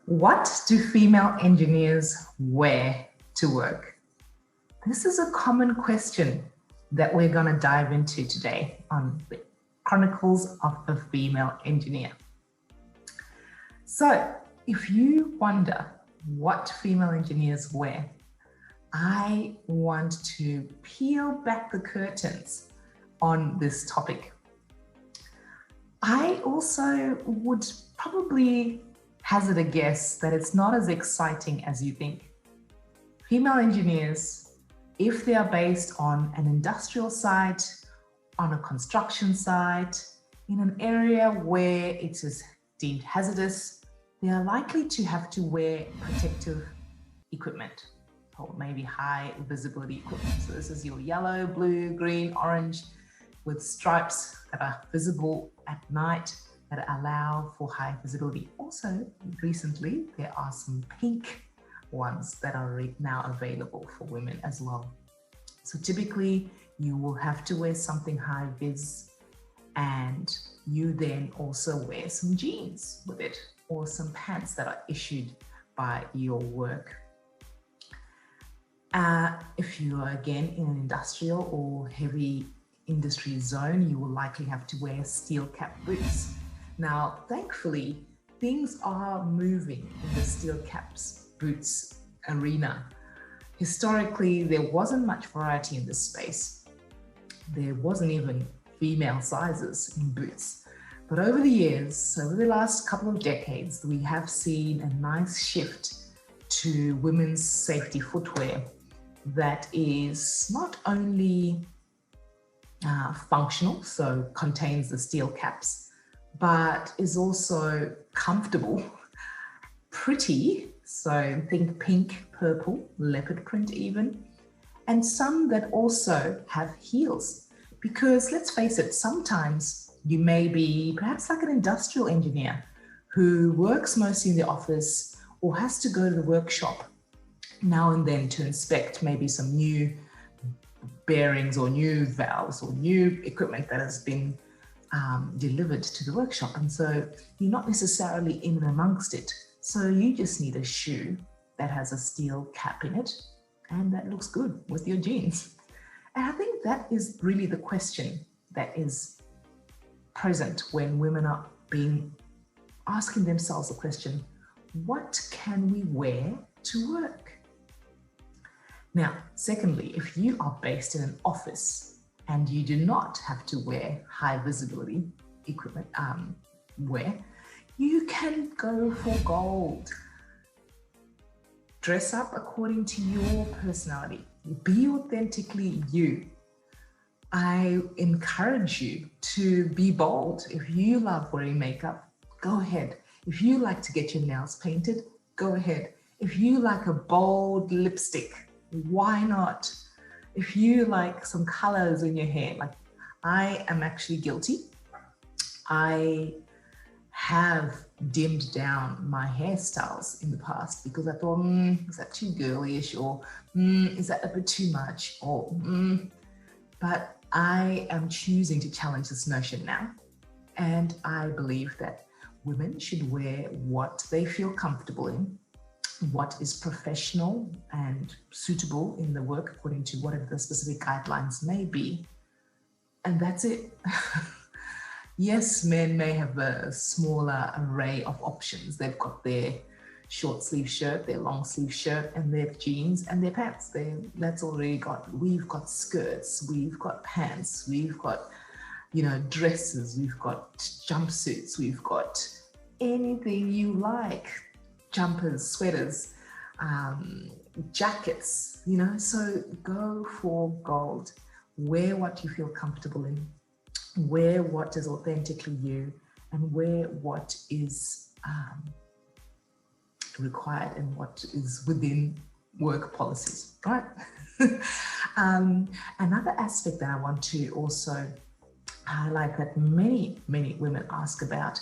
What do female engineers wear to work? This is a common question that we're going to dive into today on the Chronicles of a Female Engineer. So, if you wonder what female engineers wear, I want to peel back the curtains on this topic. I also would probably hazard a guess that it's not as exciting as you think. Female engineers, if they are based on an industrial site, on a construction site, in an area where it is deemed hazardous, they are likely to have to wear protective equipment, or maybe high visibility equipment. So this is your yellow, blue, green, orange, with stripes that are visible at night that allow for high visibility. Also, recently, there are some pink ones that are now available for women as well. So typically, you will have to wear something high vis, and you then also wear some jeans with it, or some pants that are issued by your work. If you are again in an industrial or heavy industry zone, you will likely have to wear steel cap boots. Now, thankfully, things are moving in the steel caps boots arena. Historically, there wasn't much variety in this space. There wasn't even female sizes in boots. But over the years, over the last couple of decades, we have seen a nice shift to women's safety footwear that is not only functional, so contains the steel caps, but is also comfortable, pretty, so think pink, purple, leopard print even, and some that also have heels. Because let's face it, sometimes you may be perhaps like an industrial engineer who works mostly in the office or has to go to the workshop now and then to inspect maybe some new bearings or new valves or new equipment that has been delivered to the workshop. And so you're not necessarily in and amongst it. So you just need a shoe that has a steel cap in it and that looks good with your jeans. And I think that is really the question that is present when women are asking themselves the question, what can we wear to work? Now, secondly, if you are based in an office and you do not have to wear high visibility equipment you can go for gold. Dress up according to your personality. Be authentically you. I encourage you to be bold. If you love wearing makeup, go ahead. If you like to get your nails painted, go ahead. If you like a bold lipstick, why not? If you like some colors in your hair, like I am actually guilty. I have dimmed down my hairstyles in the past because I thought, is that too girlish, or is that a bit too much, or but I am choosing to challenge this notion now. And I believe that women should wear what they feel comfortable in, what is professional and suitable in the work according to whatever the specific guidelines may be. And that's it. Yes, men may have a smaller array of options. They've got their short sleeve shirt, their long sleeve shirt, and their jeans and their pants. That's already got. We've got skirts, we've got pants, we've got, dresses, we've got jumpsuits, we've got anything you like. Jumpers, sweaters, jackets, so go for gold. Wear what you feel comfortable in, wear what is authentically you, and wear what is required and what is within work policies, right? Another aspect that I want to also highlight that many women ask about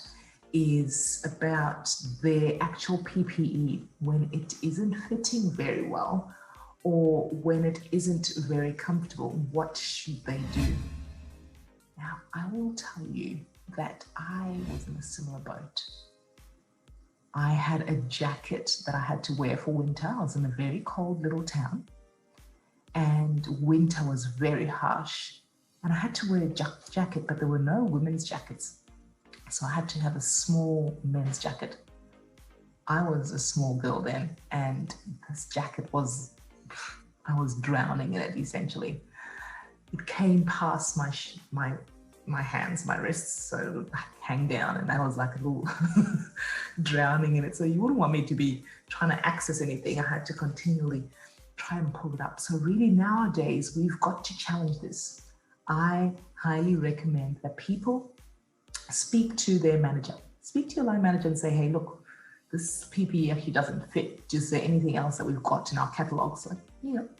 is about their actual PPE when it isn't fitting very well or when it isn't very comfortable. What should they do? Now, I will tell you that I was in a similar boat. I had a jacket that I had to wear for winter. I was in a very cold little town, and winter was very harsh. And I had to wear a jacket, but there were no women's jackets. So I had to have a small men's jacket. I was a small girl then, and this jacket I was drowning in it essentially. It came past my hands, my wrists, so it would hang down, and I was like a little drowning in it. So you wouldn't want me to be trying to access anything. I had to continually try and pull it up. So really nowadays, we've got to challenge this. I highly recommend that people speak to their manager. Speak to your line manager and say, hey, look, this PPE actually doesn't fit. Is there anything else that we've got in our catalog? So,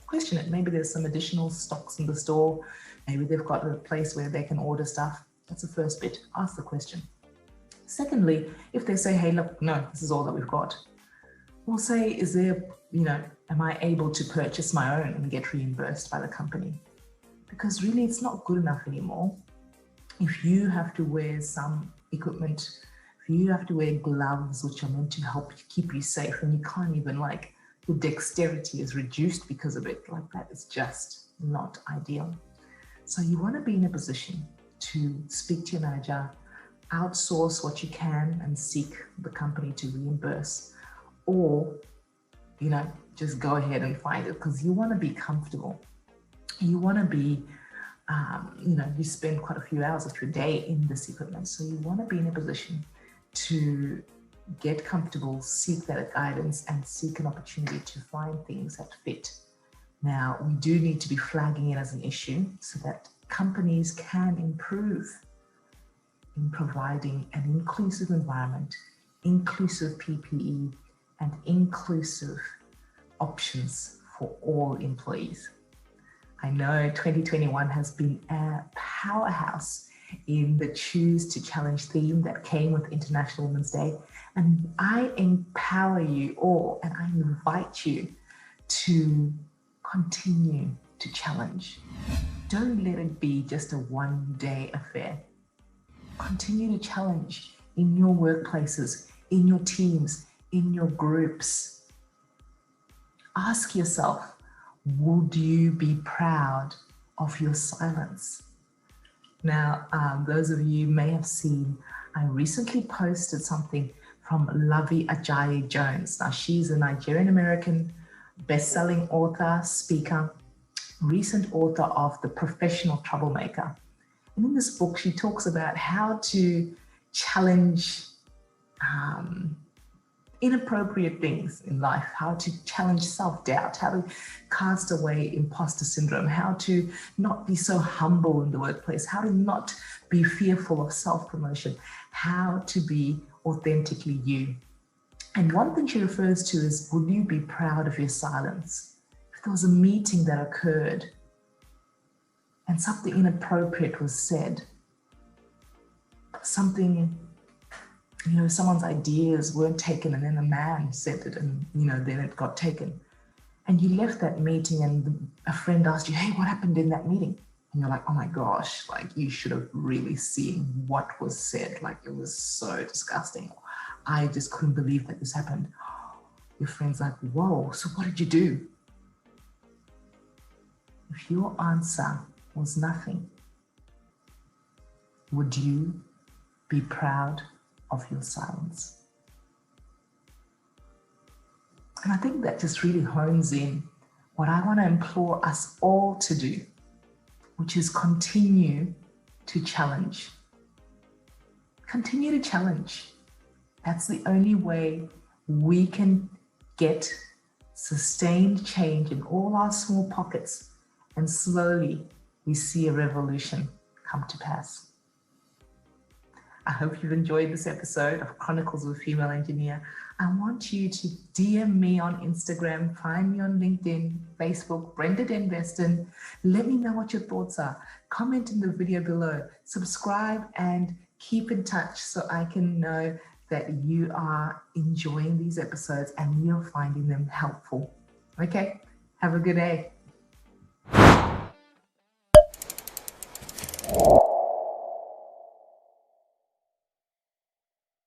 question it. Maybe there's some additional stocks in the store. Maybe they've got a place where they can order stuff. That's the first bit. Ask the question. Secondly, if they say, hey, look, no, this is all that we've got, we'll say, is there, am I able to purchase my own and get reimbursed by the company? Because really, it's not good enough anymore. If you have to wear some equipment, if you have to wear gloves, which are meant to help keep you safe, and you can't even, your dexterity is reduced because of it, that is just not ideal. So you want to be in a position to speak to your manager, outsource what you can and seek the company to reimburse, or, just go ahead and find it, because you want to be comfortable. You want to be, you spend quite a few hours of your day in this equipment. So you want to be in a position to get comfortable, seek that guidance, and seek an opportunity to find things that fit. Now, we do need to be flagging it as an issue so that companies can improve in providing an inclusive environment, inclusive PPE, and inclusive options for all employees. I know 2021 has been a powerhouse in the Choose to Challenge theme that came with International Women's Day. And I empower you all, and I invite you to continue to challenge. Don't let it be just a one-day affair. Continue to challenge in your workplaces, in your teams, in your groups. Ask yourself, would you be proud of your silence? Now, those of you may have seen, I recently posted something from Lovey Ajayi Jones. Now, she's a Nigerian-American best-selling author, speaker, recent author of The Professional Troublemaker. And in this book, she talks about how to challenge inappropriate things in life, how to challenge self-doubt, how to cast away imposter syndrome, how to not be so humble in the workplace, how to not be fearful of self-promotion, how to be authentically you. And one thing she refers to is, would you be proud of your silence? If there was a meeting that occurred and something inappropriate was said, something, someone's ideas weren't taken, and then a man said it, and then it got taken, and you left that meeting and a friend asked you, hey, what happened in that meeting? And you're like, oh my gosh, you should have really seen what was said. It was so disgusting. I just couldn't believe that this happened. Your friend's like, whoa, so what did you do? If your answer was nothing, would you be proud of your silence? And I think that just really hones in what I want to implore us all to do, which is continue to challenge. Continue to challenge. That's the only way we can get sustained change in all our small pockets, and slowly we see a revolution come to pass. I hope you've enjoyed this episode of Chronicles of a Female Engineer. I want you to DM me on Instagram, find me on LinkedIn, Facebook, Brenda Den Weston. Let me know what your thoughts are. Comment in the video below, subscribe, and keep in touch so I can know that you are enjoying these episodes and you're finding them helpful. Okay, have a good day.